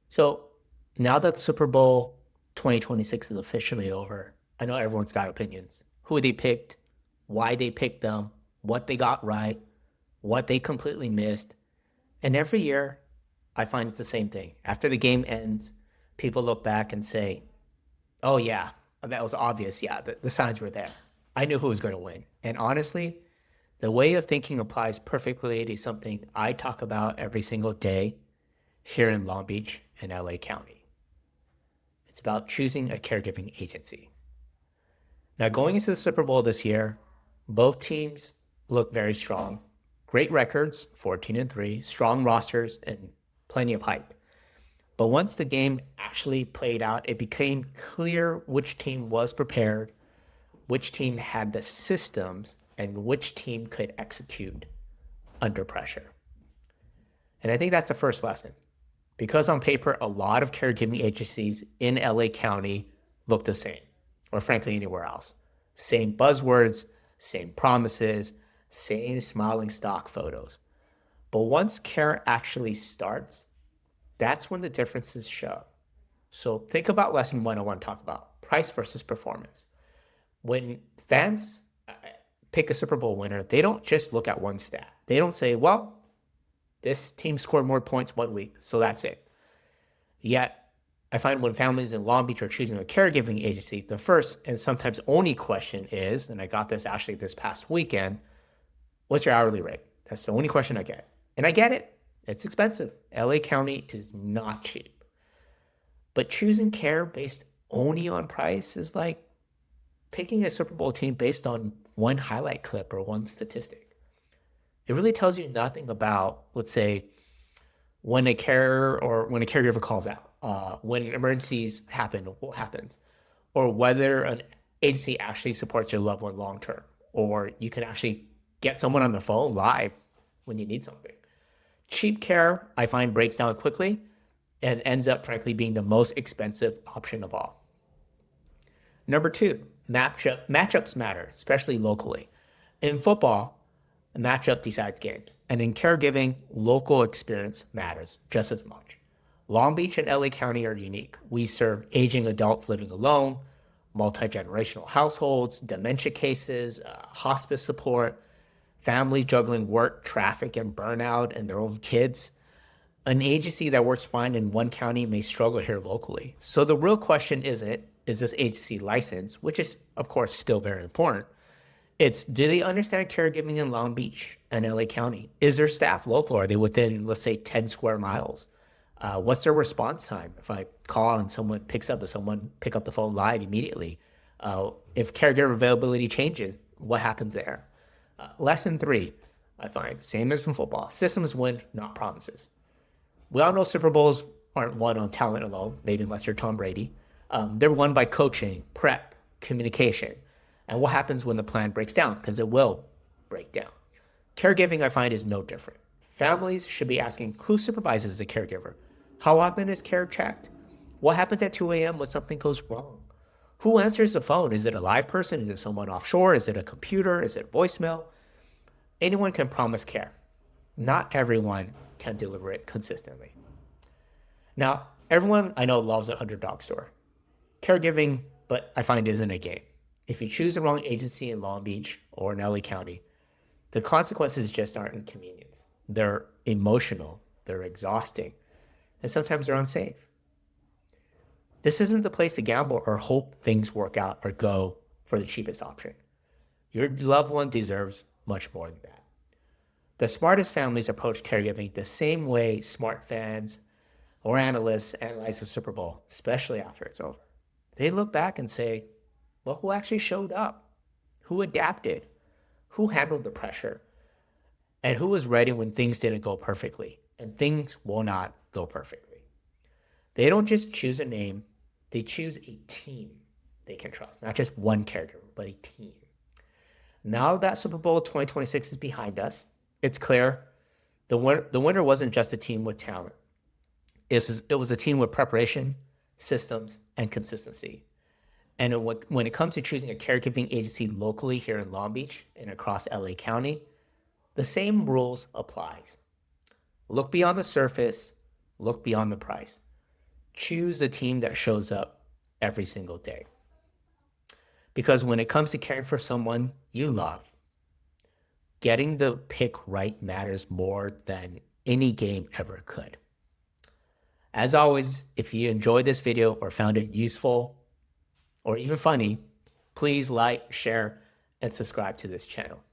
So now that Super Bowl 2026 is officially over, I know everyone's got opinions. Who they picked, why they picked them, what they got right, what they completely missed. And every year, I find it's the same thing. After the game ends, people look back and say, oh, yeah, that was obvious. Yeah, the signs were there. I knew who was going to win. And honestly, the way of thinking applies perfectly to something I talk about every single day here in Long Beach and LA County. It's about choosing a caregiving agency. Now, going into the Super Bowl this year, both teams look very strong. Great records, 14-3, strong rosters, and plenty of hype. But once the game actually played out, it became clear which team was prepared, which team had the systems, and which team could execute under pressure. And I think that's the first lesson. Because on paper, a lot of caregiving agencies in LA County look the same, or frankly, anywhere else. Same buzzwords, same promises, same smiling stock photos. But once care actually starts, that's when the differences show. So think about lesson 101, talk about price versus performance. When fans pick a Super Bowl winner, they don't just look at one stat. They don't say, well, this team scored more points 1 week, so that's it. Yet, I find when families in Long Beach are choosing a caregiving agency, the first and sometimes only question is, and I got this actually this past weekend, what's your hourly rate? That's the only question I get. And I get it. It's expensive. LA County is not cheap. But choosing care based only on price is like picking a Super Bowl team based on one highlight clip or one statistic. It really tells you nothing about, let's say, when a caregiver calls out, when emergencies happen, what happens, or whether an agency actually supports your loved one long term, or you can actually get someone on the phone live when you need something. Cheap care, I find, breaks down quickly and ends up, frankly, being the most expensive option of all. Number two, matchups matter, especially locally. In football, a matchup decides games. And in caregiving, local experience matters just as much. Long Beach and LA County are unique. We serve aging adults living alone, multi-generational households, dementia cases, hospice support, families juggling work, traffic, and burnout, and their own kids. An agency that works fine in one county may struggle here locally. So the real question isn't, is this agency licensed, which is, of course, still very important. It's, do they understand caregiving in Long Beach and LA County? Is their staff local? Are they within, let's say, 10 square miles? What's their response time? If I call and someone picks up, does someone pick up the phone live immediately? If caregiver availability changes, what happens there? Lesson three, I find, same as in football, systems win, not promises. We all know Super Bowls aren't won on talent alone, maybe unless you're Tom Brady. They're won by coaching, prep, communication, and what happens when the plan breaks down, because it will break down. Caregiving, I find, is no different. Families should be asking who supervises the caregiver. How often is care checked? What happens at 2 a.m. when something goes wrong? Who answers the phone? Is it a live person? Is it someone offshore? Is it a computer? Is it voicemail? Anyone can promise care. Not everyone can deliver it consistently. Now, everyone I know loves an underdog story. Caregiving, but I find isn't a game. If you choose the wrong agency in Long Beach or in LA County, the consequences just aren't inconvenience. They're emotional, they're exhausting, and sometimes they're unsafe. This isn't the place to gamble or hope things work out or go for the cheapest option. Your loved one deserves much more than that. The smartest families approach caregiving the same way smart fans or analysts analyze the Super Bowl, especially after it's over. They look back and say, well, who actually showed up? Who adapted? Who handled the pressure? And who was ready when things didn't go perfectly? And things will not go perfectly. They don't just choose a name, they choose a team they can trust. Not just one caregiver, but a team. Now that Super Bowl 2026 is behind us, it's clear the winner wasn't just a team with talent. It was a team with preparation, systems, and consistency. And when it comes to choosing a caregiving agency locally here in Long Beach and across LA County, the same rules applies. Look beyond the surface, look beyond the price. choose the team that shows up every single day. Because when it comes to caring for someone you love, getting the pick right matters more than any game ever could. As always, if you enjoyed this video or found it useful or even funny, please like, share, and subscribe to this channel.